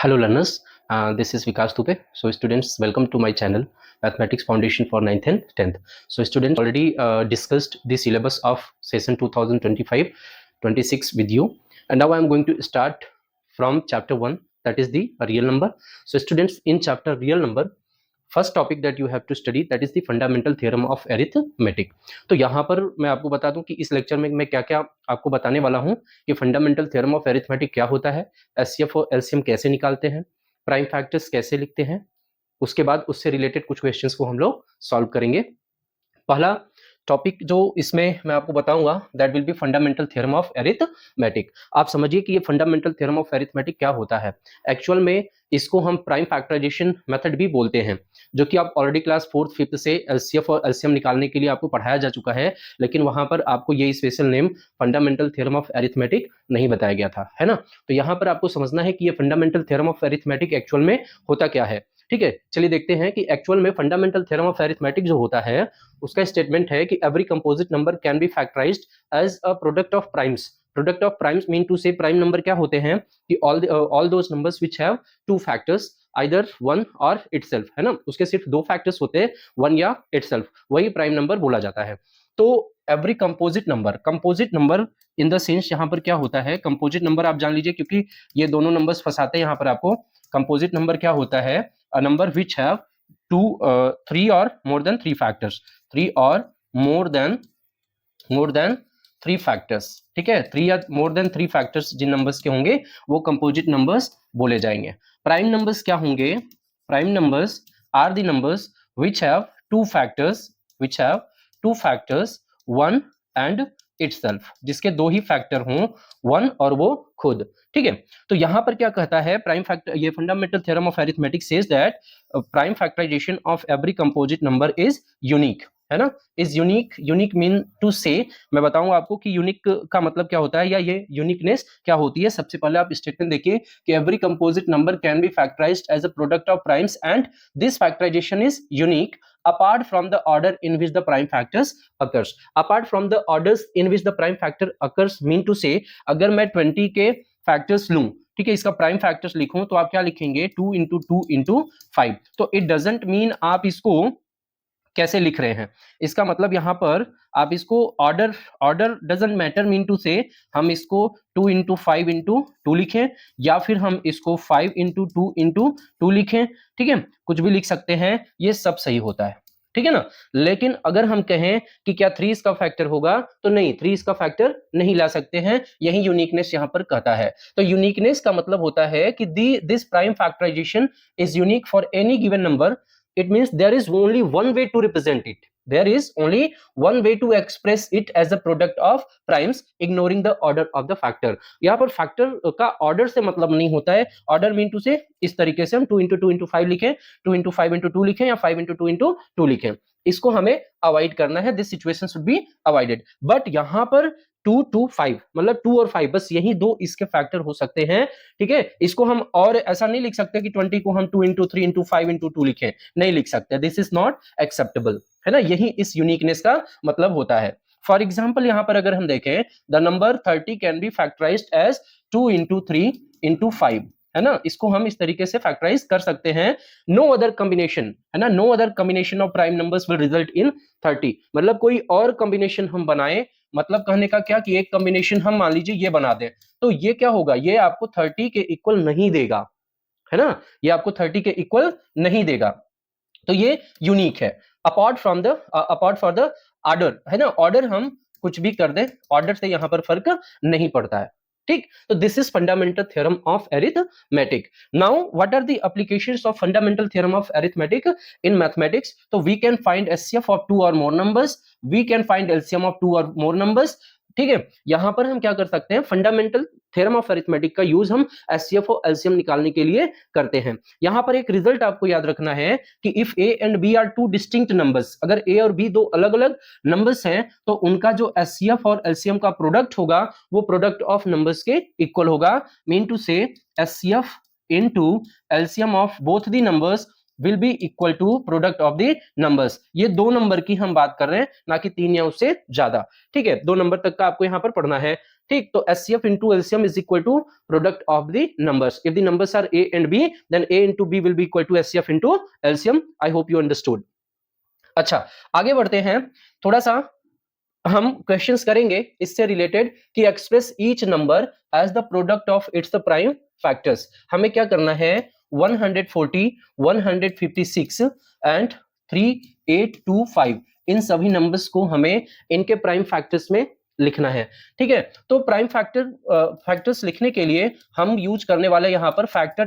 Hello learners, this is Vikas Dupe. So students, welcome to my channel Mathematics Foundation for 9th and 10th. So students, already discussed the syllabus of session 2025-26 with you, and now I am going to start from chapter 1, that is the real number. So students, in chapter real number, first topic that you have to study that is the fundamental theorem of arithmetic. तो यहाँ पर मैं आपको बता दूं कि इस lecture में मैं क्या क्या आपको बताने वाला हूँ कि फंडामेंटल थ्योरम ऑफ एरिथमेटिक क्या होता है, एचसीएफ और एलसीएम कैसे निकालते हैं, प्राइम फैक्टर्स कैसे लिखते हैं, उसके बाद उससे रिलेटेड कुछ क्वेश्चंस को हम लोग सॉल्व करेंगे। पहला टॉपिक जो इसमें मैं आपको बताऊंगा that will be fundamental theorem of arithmetic. आप समझिए कि ये फंडामेंटल थ्योरम ऑफ एरिथमेटिक क्या होता है। एक्चुअल में इसको हम प्राइम फैक्टराइजेशन मेथड भी बोलते हैं, जो कि आप ऑलरेडी क्लास 4th 5th से एलसीएफ और एलसीएम निकालने के लिए आपको पढ़ाया जा चुका है, लेकिन वहां पर आपको ये special name fundamental theorem of arithmetic नहीं बताया गया था, है ना। तो यहाँ पर आपको समझना है कि ये fundamental theorem of arithmetic actual में होता क्या है। ठीक है, चलिए देखते हैं कि एक्चुअल में फंडामेंटल थ्योरम ऑफ एरिथमेटिक जो होता है उसका स्टेटमेंट है कि every composite number can be factorized as a product of primes. Product of primes mean to say prime number क्या होते हैं कि all those numbers which have two factors either one और इटसेल्फ, है ना, उसके सिर्फ दो फैक्टर्स होते हैं, वन या इटसेल्फ, वही प्राइम नंबर बोला जाता है। तो every composite number in the sense यहाँ पर क्या होता है, कंपोजिट नंबर आप जान लीजिए क्योंकि ये दोनों नंबर्स फंसाते हैं यहाँ पर आपको। कंपोजिट नंबर क्या होता है, a number which have three or more than three factors, three or more than three factors, ठीक है, थ्री या मोर देन थ्री फैक्टर्स जिन नंबर्स के होंगे वो कंपोजिट नंबर्स बोले जाएंगे। प्राइम नंबर्स क्या होंगे, prime numbers are the numbers which have two factors one and itself, जिसके दो ही फैक्टर हों, वन और वो खुद। ठीक है, तो यहां पर क्या कहता है प्राइम फैक्टर, ये fundamental theorem of arithmetic says that prime factorisation of every composite number is unique, है ना, इज यूनिक मीन टू से, मैं बताऊंगा आपको कि यूनिक का मतलब क्या होता है या ये यूनिकनेस क्या होती है। सबसे पहले आप स्टेटमेंट देखिए कि every composite number can be factorized as a product of primes and this factorization is unique apart from the order in which the prime factors occurs। apart from the orders in which the prime factor occurs mean to say, अगर मैं 20 के factors लूं, ठीक है, इसका prime factors लिखूं तो आप क्या लिखेंगे 2 इंटू 2 इंटू 5। तो इट डजेंट मीन आप इसको कैसे लिख रहे हैं, इसका मतलब यहां पर आप इसको order doesn't matter mean to say हम इसको 2 इंटू 5 इंटू 2 लिखें या फिर हम इसको 5 इंटू 2 इंटू 2 लिखें, ठीक है, कुछ भी लिख सकते हैं, ये सब सही होता है, ठीक है ना। लेकिन अगर हम कहें कि क्या 3 इसका फैक्टर होगा, तो नहीं, 3 इसका फैक्टर नहीं ला सकते हैं, यही यूनिकनेस यहां पर कहता है। तो यूनिकनेस का मतलब होता है कि this prime factorization is unique for any given number. It means there is only one way to represent it. There is only one way to express it as a product of primes, ignoring the order of the factor। यहाँ पर factor का order से मतलब नहीं होता है, order mean to से इस तरीके से हम 2 इंटू 2 इंटू 5 लिखें, 2 इंटू 5 इंटू 2 लिखें या 5 इंटू 2 इंटू 2 लिखें, इसको हमें अवॉइड करना है, this situation should be avoided. But यहाँ पर 2 to 5 मतलब 2 और 5 बस यही दो इसके फैक्टर हो सकते हैं, ठीक है। इसको हम और ऐसा नहीं लिख सकते कि 20 को हम 2 इंटू 3 इंटू 5 इंटू 2 लिखें, नहीं लिख सकते, दिस इज नॉट एक्सेप्टेबल, है ना, यही इस यूनिकनेस का मतलब होता है। फॉर एग्जाम्पल यहाँ पर अगर हम देखें the number 30 can be factorized as 2 into 3 into 5, है ना, इसको हम इस तरीके से फैक्टराइज कर सकते हैं। नो अदर कॉम्बिनेशन, है ना, no other combination of prime numbers will result in 30, मतलब कोई और कॉम्बिनेशन हम बनाए, मतलब कहने का क्या कि एक कॉम्बिनेशन हम मान लीजिए ये बना दें, तो ये क्या होगा, ये आपको 30 के इक्वल नहीं देगा, है ना, ये आपको 30 के इक्वल नहीं देगा, तो ये यूनिक है। अपार्ट फॉर द ऑर्डर, है ना, ऑर्डर हम कुछ भी कर दें, ऑर्डर से यहां पर फर्क नहीं पड़ता है, ठीक। तो this is fundamental theorem of arithmetic. Now what are the applications of fundamental theorem of arithmetic in mathematics. तो we can find HCF of 2 और more numbers, we can find LCM of 2 और मोर नंबर्स, ठीक है। यहां पर हम क्या कर सकते हैं, फंडामेंटल थ्योरम ऑफ एरिथमेटिक का यूज हम एचसीएफ और एलसीएम निकालने के लिए करते हैं। यहां पर एक रिजल्ट आपको याद रखना है कि if A and B are two distinct numbers, अगर ए और बी दो अलग अलग नंबर्स हैं तो उनका जो एचसीएफ और एलसीएम का प्रोडक्ट होगा वो प्रोडक्ट ऑफ नंबर्स के इक्वल होगा। Mean to say HCF into LCM of both the numbers will be equal to product of the numbers. ये दो नंबर की हम बात कर रहे हैं, ना कि 3 या उससे ज्यादा, ठीक है, 2 नंबर तक का आपको यहां पर पढ़ना है, ठीक, तो HCF into LCM is equal to product of the numbers. If the numbers are A and B, then A into B will be equal to HCF into LCM. I hope you understood. अच्छा, आगे बढ़ते हैं, थोड़ा सा हम questions करेंगे इससे related कि express each number as the product of its the prime factors. हमें क्या करना है, 140, 156 एंड 3825 इन सभी नंबर्स को हमें इनके प्राइम फैक्टर्स में लिखना है। ठीक है, तो प्राइम फैक्टर्स लिखने के लिए हम यूज करने वाले यहां पर फैक्टर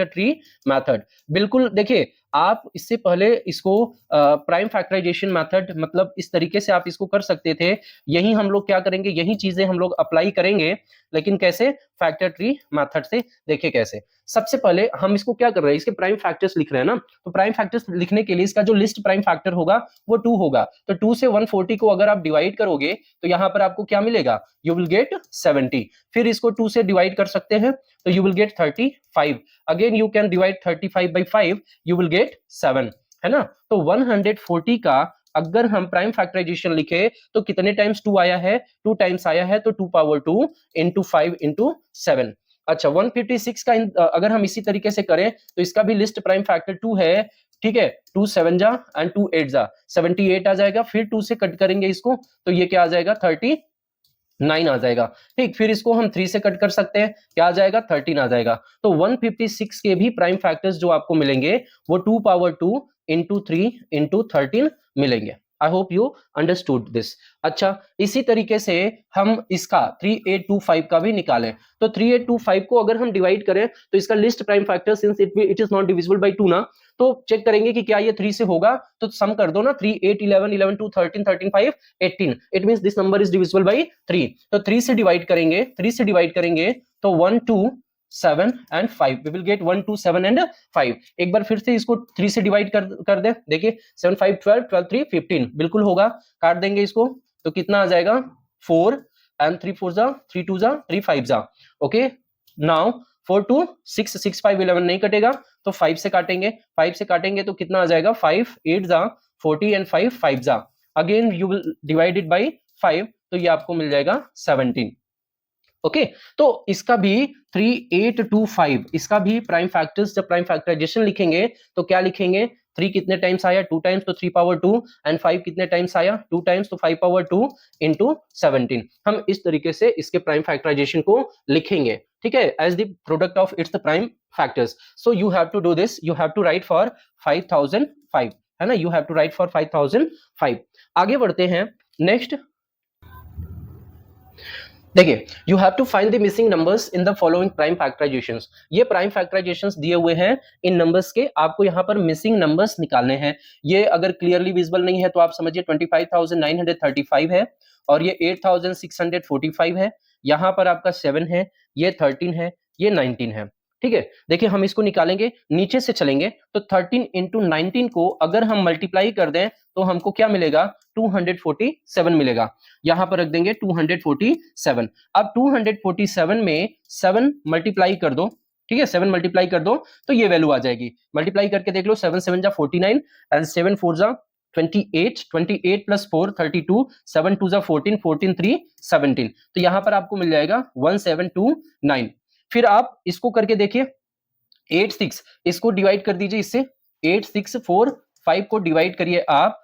ट्री मेथड। बिल्कुल देखिए, आप इससे पहले इसको प्राइम फैक्टराइजेशन मेथड मतलब इस तरीके से आप इसको कर सकते थे। यही हम लोग क्या करेंगे, यही चीजें हम लोग अप्लाई करेंगे, लेकिन कैसे, फैक्टर ट्री मेथड से। देखिए कैसे, सबसे पहले हम इसको क्या कर रहे हैं, इसके प्राइम फैक्टर्स लिख रहे हैं ना, तो प्राइम फैक्टर्स लिखने के लिए इसका जो लिस्ट प्राइम फैक्टर होगा वो 2 होगा। तो 2 से 140 को अगर आप डिवाइड करोगे तो यहां पर आपको क्या मिलेगा, यू विल गेट 70। फिर इसको 2 से डिवाइड कर सकते हैं तो you will get 35। Again you can divide 35 by 5, you will get 7, है ना। तो 140 का अगर हम प्राइम फैक्टराइजेशन लिखे तो कितने टाइम्स 2 आया है, 2 टाइम्स आया है, तो 2 पावर 2 into 5 into 7। अच्छा, 156 का अगर हम इसी तरीके से करें तो इसका भी लिस्ट प्राइम फैक्टर 2 है। ठीक है, 2 7 जा एंड 2 8 जा, 78 आ जाएगा। फिर 2 से कट करेंगे इसको तो ये क्या आ जाएगा, 39 आ जाएगा। ठीक, फिर इसको हम 3 से कट कर सकते हैं, क्या आ जाएगा, 13 आ जाएगा। तो 156 के भी प्राइम फैक्टर्स जो आपको मिलेंगे वो 2 पावर 2 into 3 into 13 मिलेंगे। I hope you understood this. अच्छा, इसी तरीके से हम इसका 3825 का भी निकालें तो 3825 को अगर हम डिवाइड करें तो इसका list prime factor since it is not divisible by 2 ना, तो चेक करेंगे कि क्या ये 3 से होगा, तो सम कर दो ना, 3 8 11 11 2 13 13 5 18, it means this number is divisible by 3। तो 3 से डिवाइड करेंगे तो 1 2 7 and 5, we will get 1 2 7 and 5। एक बार फिर से इसको 3 से डिवाइड कर दे, देखिए 7 5 12 12 3 15 बिल्कुल होगा। काट देंगे इसको तो कितना आ जाएगा, 4 and 3 4 जा, 3 2 जा, 3 5 जा। ओके, नाउ 4 2 6 6 5 11 नहीं कटेगा तो 5 से काटेंगे तो कितना आ जाएगा, 5 8 जा 40 and 5 5 जा। Again you will divide it by 5 तो ये आपको मिल जाएगा 17। ओके, तो इसका भी 3825, इसका भी प्राइम फैक्टर्स, जब प्राइम फैक्टराइजेशन लिखेंगे तो क्या लिखेंगे, 3 कितने टाइम्स आया, 2 टाइम्स, तो 3 पावर 2 एंड 5 कितने टाइम्स आया, 2 टाइम्स, तो 5 पावर 2 into 17। हम इस तरीके से इसके प्राइम फैक्टराइजेशन को लिखेंगे। ठीक है, as the product of its the prime factors. So you have to do this, you have to write for 5005, है ना, you have to write for 5005। आगे बढ़ते हैं, नेक्स्ट देखिए, you have to find the missing numbers in the following prime factorizations. ये prime factorizations दिए हुए हैं इन नंबर्स के, आपको यहाँ पर मिसिंग नंबर्स निकालने हैं। ये अगर क्लियरली विजिबल नहीं है तो आप समझिए 25,935 है और ये 8,645 है, यहाँ पर आपका 7 है, ये 13 है, ये 19 है। ठीक है, देखिए हम इसको निकालेंगे, नीचे से चलेंगे तो 13 into 19 को अगर हम मल्टीप्लाई कर दें तो हमको क्या मिलेगा, 247 मिलेगा। यहां पर रख देंगे 247। अब 247 में 7 मल्टीप्लाई कर दो, ठीक है, 7 मल्टीप्लाई कर दो तो ये वैल्यू आ जाएगी। मल्टीप्लाई करके देख लो, 7 7 जा 49 एंड 7 4 जा 28, 28 प्लस 4 32, 7 2 जा 14, 14 3 17। तो यहां पर आपको मिल जाएगा 1729। फिर आप इसको करके देखिए, 8 6 इसको डिवाइड कर दीजिए इससे, 8 6 4 5 को डिवाइड करिए आप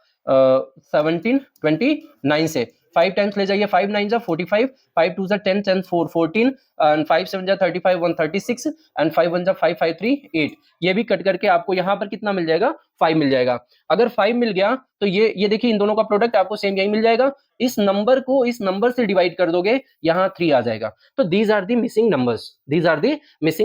17 29 से, 5 टाइम्स ले जाइए, 5 9 जा 45, 5 2 जा 10 10 4 14 एंड 5 7 जा 35 136 एंड 5 1 जा 5 5 3 8। ये भी कट करके आपको यहाँ पर कितना मिल जाएगा, 5 मिल जाएगा। अगर 5 मिल गया तो ये देखिए इन दोनों का प्रोडक्ट आपको सेम यही मिल जाएगा। इस नंबर को इस नंबर से डिवाइड कर दोगे, यहाँ 3 आ जाएगा। तो these are the missing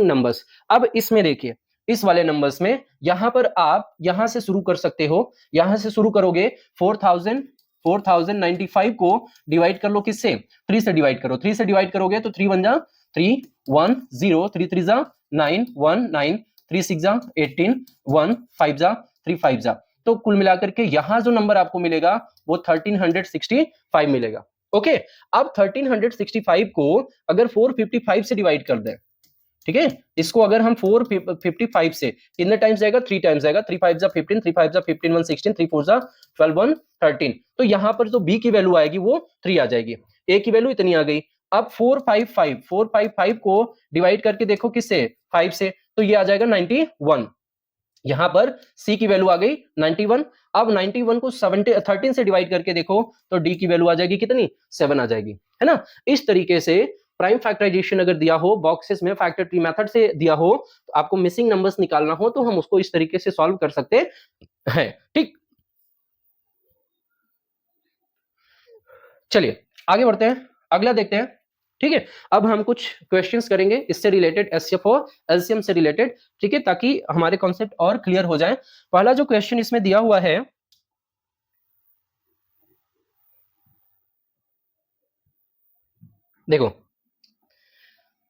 numbers. अब इसमें देखिए, इस वाले नंबर्स में यहां पर आप यहां से शुरू कर सकते हो, यहां से शुरू करोगे 4095 को डिवाइड कर लो किससे, 3 से डिवाइड करो। 3 से डिवाइड करोगे तो 3 1 जा 3 1 0, 3 3 जा 9 1 9, 3 6 जा 18 1 5 जा 3 5 जा। तो कुल मिलाकर के यहां जो नंबर आपको मिलेगा वो 1365 मिलेगा। ओके, अब 1365 को अगर 455 से डिवाइड कर दें, ठीक है, इसको अगर हम 455 से कितने टाइम्स जाएगा, 3 टाइम्स जाएगा, 3 5 जा 15, 3 5 जा 15 1 16, 3 4 जा 12 1 13। तो यहां पर जो b की वैल्यू आएगी वो 3 आ जाएगी। ए की वैल्यू इतनी आ गई। अब 455 को डिवाइड करके देखो किससे, 5 से, तो ये आ जाएगा 91। यहां पर सी की वैल्यू आ गई 91। अब 91 को 13 से डिवाइड करके देखो तो डी की वैल्यू आ जाएगी कितनी, 7 आ जाएगी, है ना। इस तरीके से प्राइम फैक्टराइजेशन अगर दिया हो बॉक्सेस में, फैक्टर ट्री मेथड से दिया हो, तो आपको मिसिंग नंबर्स निकालना हो तो हम उसको इस तरीके से सॉल्व कर सकते हैं। ठीक, चलिए आगे बढ़ते हैं, अगला देखते हैं। ठीक है, अब हम कुछ क्वेश्चंस करेंगे इससे रिलेटेड, एचसीएफ और एलसीएम से रिलेटेड, ठीक है, ताकि हमारे कॉन्सेप्ट और क्लियर हो जाए। पहला जो क्वेश्चन इसमें दिया हुआ है, देखो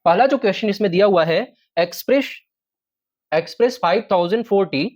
पहला जो क्वेश्चन इसमें दिया हुआ है, express express 5040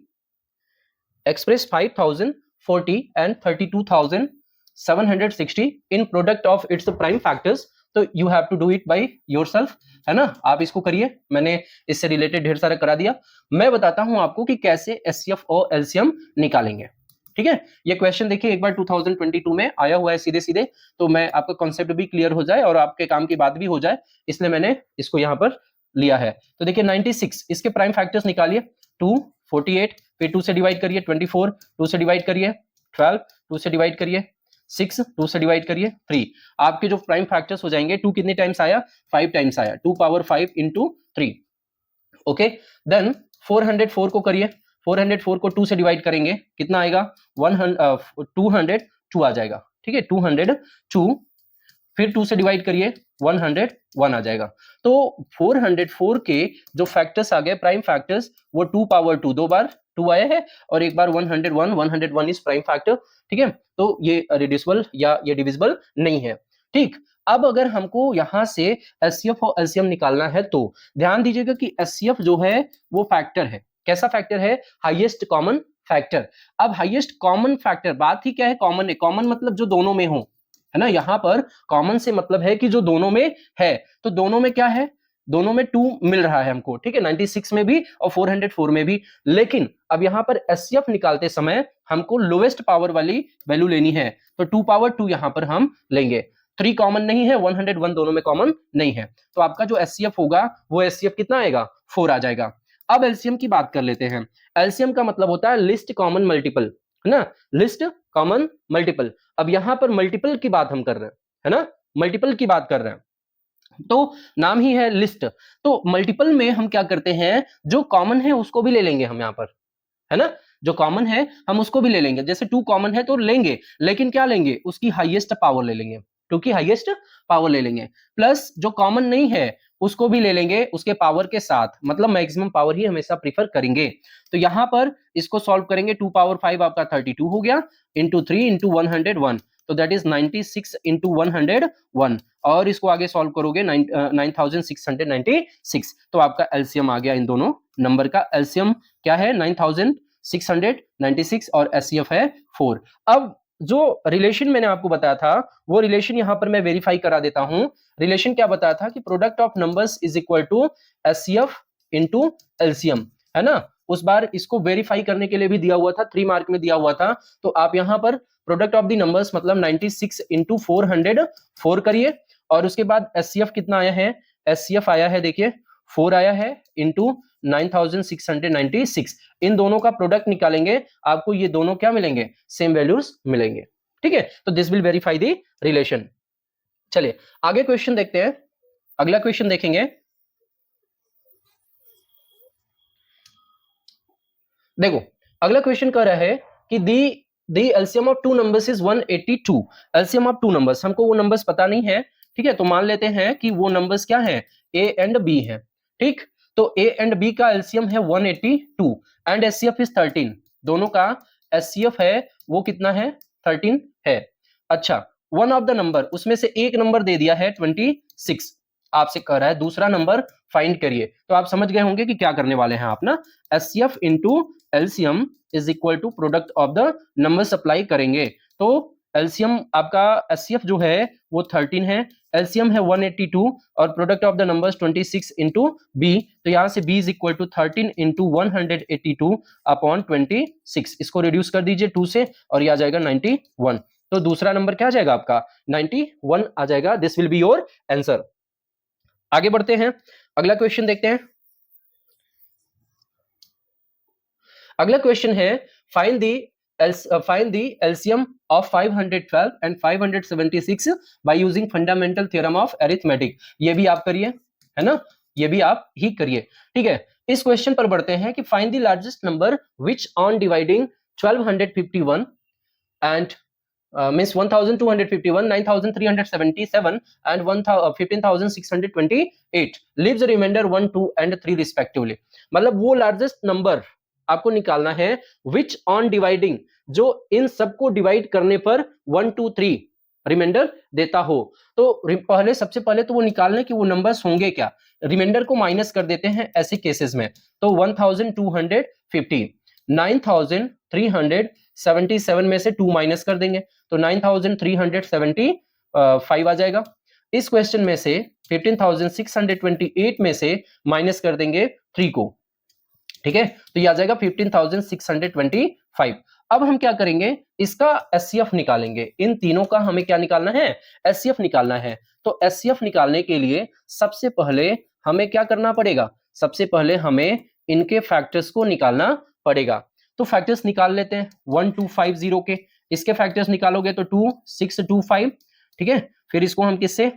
express 5040 and 32,760 in product of its prime factors. तो you have to do it by yourself, है ना, आप इसको करिए, मैंने इससे रिलेटेड ढेर सारा करा दिया। मैं बताता हूं आपको कि कैसे एचसीएफ और एलसीएम निकालेंगे। ठीक है, ये क्वेश्चन देखिए एक बार 2022 में आया हुआ है सीधे सीधे, तो मैं आपका कॉन्सेप्ट भी क्लियर हो जाए और आपके काम की बात भी हो जाए, इसलिए मैंने इसको यहां पर लिया है। तो देखिए 96, इसके प्राइम फैक्टर्स निकालिए, 2, 48, फिर 2 से डिवाइड करिए 24, 2 से डिवाइड करिए 12, 2 से डिवाइड करिए 6, 2 से डिवाइड करिए 3। आपके जो प्राइम फैक्टर्स हो जाएंगे, 2 कितने टाइम्स आया, 5 टाइम्स आया, 2 पावर 5 इंटू 3। ओके, देन 404 को करिए, 404 को 2 से डिवाइड करेंगे, कितना आएगा, 202 आ जाएगा। ठीक है, 202, फिर 2 से डिवाइड करिए 101 आ जाएगा। तो 404 के जो फैक्टर्स आ गए प्राइम फैक्टर्स, वो 2 पावर 2, दो बार 2 आया है, और एक बार 101 इज प्राइम फैक्टर। ठीक है, तो ये रिड्यूसिबल या ये डिविजिबल नहीं है। ठीक, अब अगर हमको यहां से एचसीएफ और एलसीएम निकालना है, तो ध्यान दीजिएगा कि एचसीएफ जो है वो फैक्टर है, कैसा फैक्टर है, हाईएस्ट कॉमन फैक्टर। अब हाईएस्ट कॉमन फैक्टर, बात ही क्या है, कॉमन है, कॉमन मतलब जो दोनों में हो, है ना। यहां पर कॉमन से मतलब है कि जो दोनों में है, तो दोनों में क्या है, दोनों में 2 मिल रहा है हमको। ठीक है, 96 में भी और 404 में भी। लेकिन अब यहां पर एचसीएफ निकालते समय हमको लोएस्ट पावर वाली वैल्यू लेनी है, तो 2 पावर 2 यहां पर हम लेंगे। 3 कॉमन नहीं है, 101 दोनों में कॉमन नहीं है, तो आपका जो एचसीएफ होगा वो एचसीएफ कितना आएगा, 4 आ जाएगा। अब एलसीएम की बात कर लेते हैं। एलसीएम का मतलब होता है लिस्ट कॉमन मल्टीपल, है ना, लिस्ट कॉमन मल्टीपल। अब यहां पर मल्टीपल की बात हम कर रहे हैं, है ना, मल्टीपल की बात कर रहे हैं, तो नाम ही है लिस्ट। तो मल्टीपल में हम क्या करते हैं, जो कॉमन है उसको भी ले लेंगे हम यहां पर, है ना, जो कॉमन है हम उसको भी ले लेंगे। जैसे 2 कॉमन है तो लेंगे, लेकिन क्या लेंगे, उसकी हाईएस्ट पावर ले लेंगे, 2 की हाईएस्ट पावर ले लेंगे, प्लस जो कॉमन नहीं है उसको भी ले लेंगे उसके पावर के साथ, मतलब मैक्सिमम पावर ही हमेशा प्रीफर करेंगे। तो यहां पर इसको सॉल्व करेंगे, 2 पावर 5 आपका 32 हो गया, इंटू 3 इंटू 101, तो दैट इज 96 इंटू 101, और इसको आगे सॉल्व करोगे 9696, तो आपका एलसीएम आ गया। इन दोनों नंबर का एलसीएम क्या है, 9696 और एचसीएफ है 4। अब जो रिलेशन मैंने आपको बताया था, वो रिलेशन यहां पर मैं वेरीफाई करा देता हूं। रिलेशन क्या बताया था कि product of numbers is equal to HCF into LCM, है ना। उस बार इसको वेरीफाई करने के लिए भी दिया हुआ था, 3 मार्क में दिया हुआ था। तो आप यहां पर प्रोडक्ट ऑफ द नंबर्स मतलब 96 इंटू 404 करिए, और उसके बाद एचसीएफ कितना आया है, एचसीएफ आया है देखिए 4 आया है इंटू 9696, इन दोनों का प्रोडक्ट निकालेंगे, आपको ये दोनों क्या मिलेंगे, सेम वैल्यूज मिलेंगे। ठीक है, तो this will verify the relation. चलिए आगे क्वेश्चन देखते हैं, अगला क्वेश्चन देखेंगे। देखो अगला क्वेश्चन कह रहा है कि the LCM of 2 numbers is 182। LCM of 2 numbers, हमको वो नंबर्स पता नहीं है, ठीक है, तो मान लेते हैं कि वो नंबर्स क्या है, ए एंड बी है। ठीक, तो ए एंड बी का एलसीएम है 182 एंड एचसीएफ इज 13, दोनों का एचसीएफ है वो कितना है, 13 है। अच्छा, वन ऑफ द नंबर, उसमें से एक नंबर दे दिया है 26, आपसे कह रहा है दूसरा नंबर फाइंड करिए। तो आप समझ गए होंगे कि क्या करने वाले हैं आप ना, HCF into LCM is equal to product of the number supply करेंगे। तो एलसीएम आपका एचसीएफ जो है वो 13 है, एलसीएम है 182 और product of the numbers 26 into B, तो यहां से B is equal to 13 into 182 upon 26, इसको रिड्यूस कर दीजिए 2 से और ये आ जाएगा 91। तो दूसरा नंबर क्या आ जाएगा आपका 91 आ जाएगा। This will be your answer. आगे बढ़ते हैं, अगला क्वेश्चन देखते हैं। अगला क्वेश्चन है find the LCM of 512 and 576 by using fundamental theorem of arithmetic. ये भी आप करिए, है ना, ये भी आप ही करिए, ठीक है। इस क्वेश्चन पर बढ़ते हैं कि find the largest number which on dividing 1251 and means 1251, 9377 and 15628 leaves the remainder 1, 2 and 3 respectively। मतलब वो लार्जेस्ट नंबर आपको निकालना है which on dividing, जो इन सबको डिवाइड करने पर 1, 2, 3 रिमाइंडर देता हो। तो पहले सबसे पहले तो वो निकालना कि वो नंबर्स होंगे क्या, रिमाइंडर को माइनस कर देते हैं ऐसे केसेस में। तो 1250, 9377 में से 2 माइनस कर देंगे तो 9375 आ जाएगा। इस क्वेश्चन में से 15628 में से माइनस कर देंगे 3 को, ठीक है, तो ये आ जाएगा 15625। अब हम क्या करेंगे, इसका एचसीएफ निकालेंगे। इन तीनों का हमें क्या निकालना है, एचसीएफ निकालना है। तो एचसीएफ निकालने के लिए सबसे पहले हमें क्या करना पड़ेगा, सबसे पहले हमें इनके फैक्टर्स को निकालना पड़ेगा। तो फैक्टर्स निकाल लेते हैं 1250 के, इसके फैक्टर्स निकालोगे तो 2625, ठीक है। फिर इसको हम किससे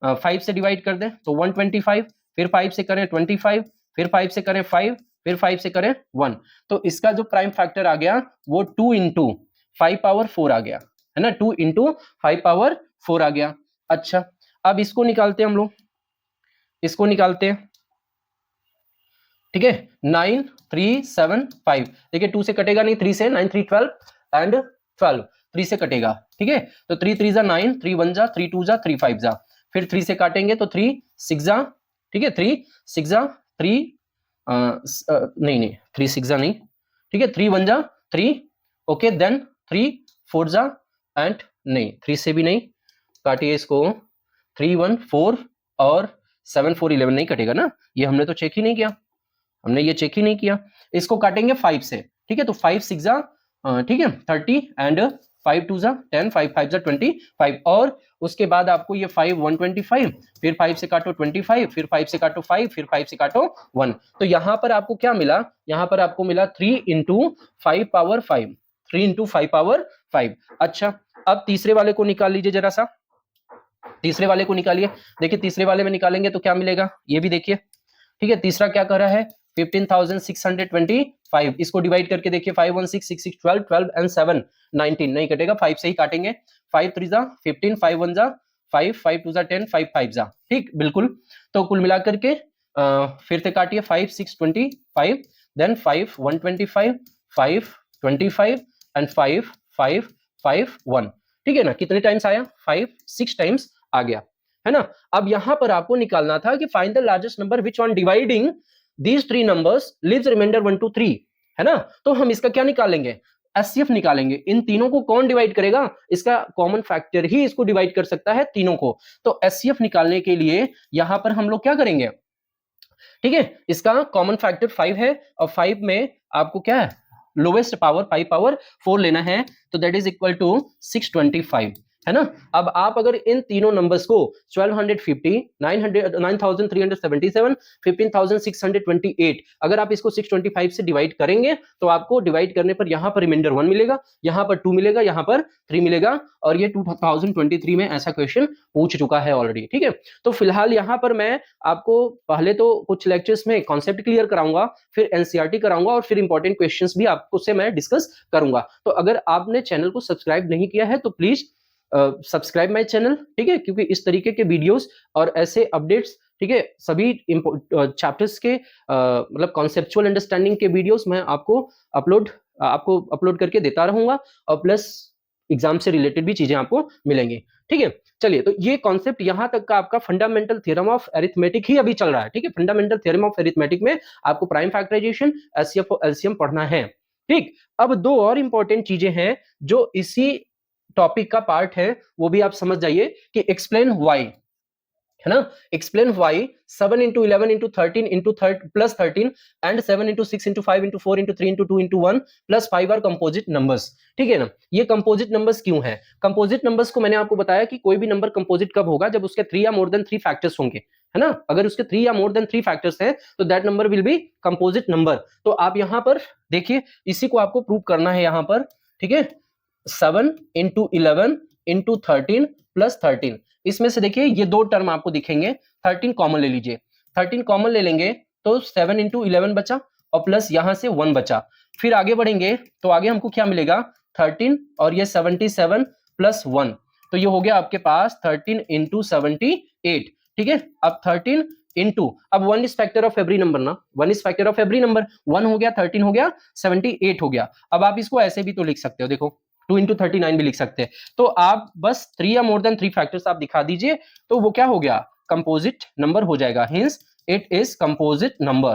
5 से डिवाइड कर दें तो 125, फिर 5 से करें 25, फिर 5 से करें 5, फिर 5 से करें 1। तो इसका जो प्राइम फैक्टर आ गया वो 2 इंटू 5 पावर 4 आ गया, है ना, 2 इंटू 5 पावर 4 आ गया। अच्छा, अब इसको निकालते हैं हम लोग, इसको निकालते हैं, ठीक है। 9375, देखिए 2 से कटेगा नहीं, 3 से 9 3 12 एंड 12 3 से कटेगा, ठीक है। तो 3 3 जा 9, 3 1 जा 3 2 जा 3 5 जा, फिर 3 से काटेंगे तो 3 6 जा, ठीक है, 3 6 जा 3 नहीं 3 6 जा नहीं, ठीक है, 3 1 जा 3, ओके, देन 3 4 जा एंड नहीं 3 से भी नहीं, काटिए इसको, 3 1 4 और 7 4 11 नहीं कटेगा ना, ये हमने तो चेक ही नहीं किया, हमने ये चेक ही नहीं किया। इसको काटेंगे 5 से, ठीक है, तो 5 6 जा, ठीक है, 30 एंड 5 2 जा 10, 5 5 जा 25, और उसके बाद आपको ये 5 125, फिर 5 से काटो 25, फिर 5 से काटो 5, फिर 5 से काटो 1। तो यहां पर आपको क्या मिला, यहां पर आपको मिला 3 इंटू 5 पावर 5, 3 इंटू 5 पावर 5। अच्छा, अब तीसरे वाले को निकाल लीजिए जरा सा, तीसरे वाले को निकालिए। देखिए तीसरे वाले में निकालेंगे तो क्या मिलेगा, ये भी देखिए, ठीक है। तीसरा क्या कर रहा है 15625, इसको डिवाइड करके देखिए 5 1 6 6 6 12 12 एंड 7 19 नहीं कटेगा, 5 से ही काटेंगे, 5 3 जा 15, 5 1 जा 5, 5 2 जा 10, 5 5 जा, ठीक, बिल्कुल। तो कुल मिलाकर के फिर से काटिए 5 6 25, देन 5 125, 5 25 एंड 5 5 5 1, ठीक है ना। कितने टाइम्स आया, 5 6 टाइम्स आ गया, है ना। अब यहां पर आपको निकालना था कि find the largest number which on dividing these 3 numbers leaves remainder 1 2 3, है ना। तो हम इसका क्या निकालेंगे, एचसीएफ निकालेंगे। इन तीनों को कौन डिवाइड करेगा, इसका कॉमन फैक्टर ही इसको डिवाइड कर सकता है तीनों को। तो एचसीएफ निकालने के लिए यहां पर हम लोग क्या करेंगे, ठीक है, इसका कॉमन फैक्टर 5 है और 5 में आपको क्या है, लोवेस्ट पावर 5 पावर 4 लेना है, तो दैट इज इक्वल टू 625, है ना। अब आप अगर इन तीनों नंबर्स को 1250, 9377, 15628, अगर आप इसको 625 से डिवाइड करेंगे तो आपको डिवाइड करने पर यहां पर रिमाइंडर 1 मिलेगा, यहां पर 2 मिलेगा, यहां पर 3 मिलेगा, और ये 2023 में ऐसा क्वेश्चन पूछ चुका है ऑलरेडी, ठीक है। तो फिलहाल यहां पर मैं आपको पहले तो कुछ लेक्चर्स में कॉन्सेप्ट क्लियर कराऊंगा, फिर एनसीईआरटी कराऊंगा, और फिर इंपॉर्टेंट क्वेश्चंस भी आपको से मैं डिस्कस करूंगा। तो अगर आपने चैनल को सब्सक्राइब नहीं किया है तो प्लीज सब्सक्राइब माय चैनल, ठीक है, क्योंकि इस तरीके के वीडियोस और ऐसे अपडेट्स, ठीक है, सभी चैप्टर्स के मतलब कॉन्सेप्चुअल अंडरस्टैंडिंग के वीडियोस मैं आपको अपलोड करके देता रहूंगा, और प्लस एग्जाम से रिलेटेड भी चीजें आपको मिलेंगी, ठीक है। चलिए, तो ये कॉन्सेप्ट यहां तक का आपका फंडामेंटल थ्योरम ऑफ अरिथमेटिक ही अभी चल रहा है, ठीक है। फंडामेंटल थ्योरम ऑफ अरिथमेटिक में आपको प्राइम फैक्टराइजेशन, एचसीएफ और एलसीएम पढ़ना है, ठीक। अब दो और इंपॉर्टेंट चीजें हैं जो इसी टॉपिक का पार्ट है, वो भी आप समझ जाइए कि एक्सप्लेन व्हाई, है ना। Explain why 7 into 11 into 13 into plus 13 and 7 into 6 into 5 into 4 into 3 into 2 into 1 plus 5 are composite numbers. ठीक है ना। ये कंपोजिट नंबर्स क्यों है? कंपोजिट नंबर्स को मैंने आपको बताया कि कोई भी नंबर कंपोजिट कब होगा, जब उसके 3 या मोर देन 3 फैक्टर्स होंगे, है ना। अगर उसके 3 या मोर देन 3 फैक्टर्स हैं तो that number will be composite number. तो आप यहां पर देखिए, इसी को आपको प्रूव करना है यहां पर। ठीक है, 7 into 11 into 13 plus 13, इसमें से देखिए ये दो टर्म आपको दिखेंगे, 13 कॉमन ले लीजिए, 13 कॉमन ले लेंगे तो 7 into 11 बचा और प्लस यहां से 1 बचा। फिर आगे बढ़ेंगे तो आगे हमको क्या मिलेगा, 13 और ये 77 प्लस 1, तो ये हो गया आपके पास 13 into 78। ठीक है, अब 13 इंटू, अब 1 is factor of every number ना, 1 is factor of every number, 1 हो गया, 13 हो गया, 78 हो गया। अब आप इसको ऐसे भी तो लिख सकते हो, देखो 2 into 39 भी लिख सकते हैं। तो आप बस 3 या मोर देन 3 फैक्टर्स आप दिखा दीजिए तो वो क्या हो गया, कंपोजिट नंबर हो जाएगा। Hints it is composite number,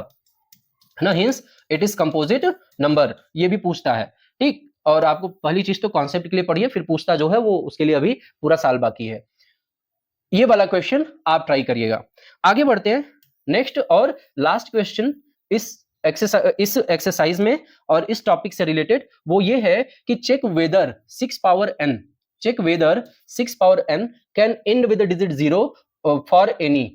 है ना। Hints it is composite number, ये भी पूछता है। ठीक, और आपको पहली चीज तो कॉन्सेप्ट के लिए पढ़िए, फिर पूछता जो है वो उसके लिए अभी पूरा साल बाकी है। ये वाला क्वेश्चन आप ट्राई करिएगा। आगे बढ़ते हैं नेक्स्ट और लास्ट क्वेश्चन इस एक्सरसाइज में और इस टॉपिक से रिलेटेड, वो ये है कि check whether 6 power n, check whether 6 power n can end with the digit 0 for any.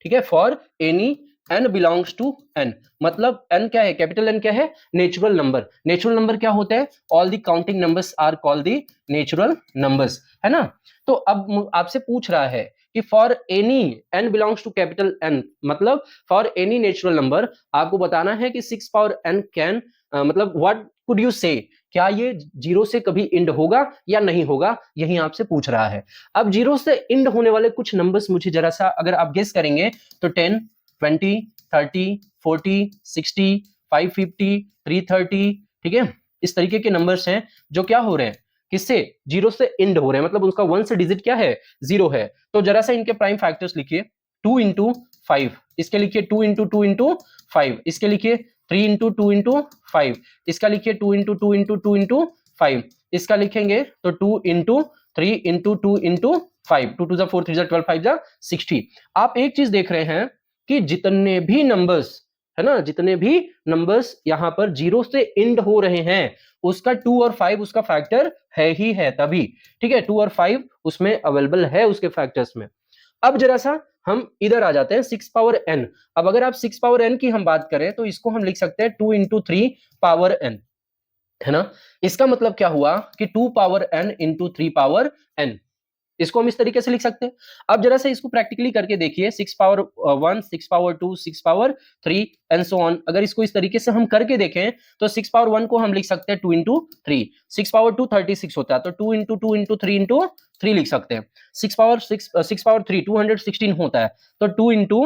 ठीक है, for any n belongs to n, मतलब n क्या है, कैपिटल N क्या है, नेचुरल नंबर। नेचुरल नंबर क्या होता है, all the counting numbers are called the natural numbers, है ना। तो अब आपसे पूछ रहा है कि for any n belongs to capital N, मतलब फॉर एनी नेचुरल नंबर आपको बताना है कि 6 पावर n कैन मतलब व्हाट कुड यू से, क्या ये 0 से कभी इंड होगा या नहीं होगा, यही आपसे पूछ रहा है। अब 0 से इंड होने वाले कुछ नंबर्स मुझे जरा सा अगर आप गेस करेंगे तो 10, 20, 30, 40, 60, 550, 330, ठीक है, इस तरीके के नंबर्स हैं जो क्या हो रहे हैं, किससे, 0 से इंड हो रहे हैं, मतलब उसका 1 से डिजिट क्या है, 0 है। तो जरा सा इनके प्राइम फैक्टर्स लिखिए, 2 into 5, इसके लिखिए 2 into 2 into 5, इसके लिखिए 3 into 2 into 5, इसका लिखिए 2 into 2 into 2 into 5, इसका लिखेंगे तो 2 into 3 into 2 into 5, 2 to the 4, 3 to 12, 5 to 60। आप एक चीज देख रहे हैं कि जितने भी नंबर्स, है ना, जितने भी नंबर्स यहां पर 0 से इंड हो रहे हैं उसका 2 और 5 उसका फैक्टर है ही है तभी। ठीक है, 2 और 5 उसमें अवेलेबल है उसके फैक्टर्स में। अब जरा सा हम इधर आ जाते हैं 6 पावर n। अब अगर आप 6 पावर n की हम बात करें तो इसको हम लिख सकते हैं 2 into 3 पावर n, है ना। इसका मतलब क्या हुआ कि 2 power n into 3 power n, इसको हम इस तरीके से लिख सकते हैं। अब जरा से इसको प्रैक्टिकली करके देखिए, 6 power 1, 6 power 2, 6 power 3 and so on. अगर इसको इस तरीके से हम करके देखें तो 6 पावर 1 को हम लिख सकते हैं 2 into 3, 6 पावर 2 36 होता है तो 2 into 2 into 3 into 3 लिख सकते हैं। 6 पावर 3 216 होता है तो 2 into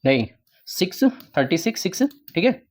नहीं 6 36 6, ठीक है,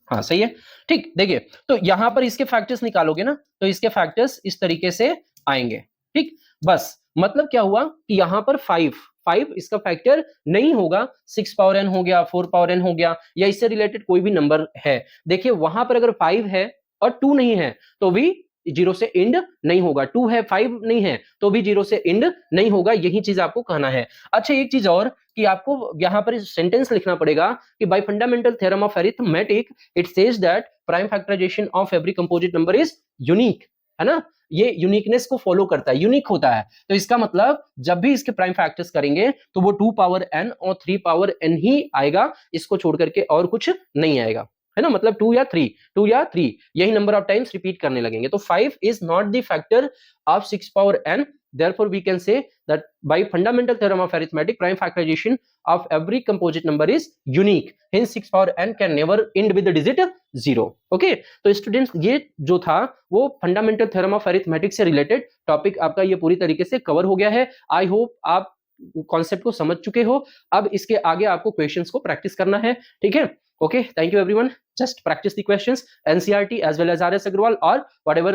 हाँ सही है। ठीक, देखिए तो यहां पर इसके फैक्टर्स निकालोगे ना तो इसके फैक्टर्स इस तरीके से आएंगे। ठीक, बस मतलब क्या हुआ कि यहां पर 5 इसका फैक्टर नहीं होगा, 6 पावर n हो गया, 4 पावर n हो गया, या इससे रिलेटेड कोई भी नंबर है। देखिए वहां पर अगर 5 है और 2 नहीं है तो भी 0 से इंड नहीं होगा, 2 है 5 नहीं है तो भी 0 से इंड नहीं होगा, यही चीज आपको कहना है। अच्छा एक चीज और कि आपको यहां पर सेंटेंस लिखना पड़ेगा कि by fundamental theorem of arithmetic it says that prime factorisation of every composite number is unique, है ना। ये यूनिकनेस को फॉलो करता है, यूनिक होता है। तो इसका मतलब जब भी इसके प्राइम फैक्टर्स करेंगे तो वो 2 पावर n और 3 पावर n ही आएगा, इसको छोड़ करके और कुछ नहीं आएगा, है ना। मतलब 2 या 3, 2 या 3 यही नंबर ऑफ टाइम्स रिपीट करने लगेंगे। तो 5 is not the factor of 6 power n, therefore we can say that by fundamental theorem of arithmetic prime factorization of every composite number is unique, hence 6 power n can never end with the digit 0। okay, तो students ये जो था वो fundamental theorem of arithmetic से related topic आपका ये पूरी तरीके से कवर हो गया है। आई होप आप कॉन्सेप्ट को समझ चुके हो। अब इसके आगे आपको क्वेश्चंस को प्रैक्टिस करना है, ठीक है। Okay, thank you everyone, just practice the questions, NCERT as well as RS Agrawal or whatever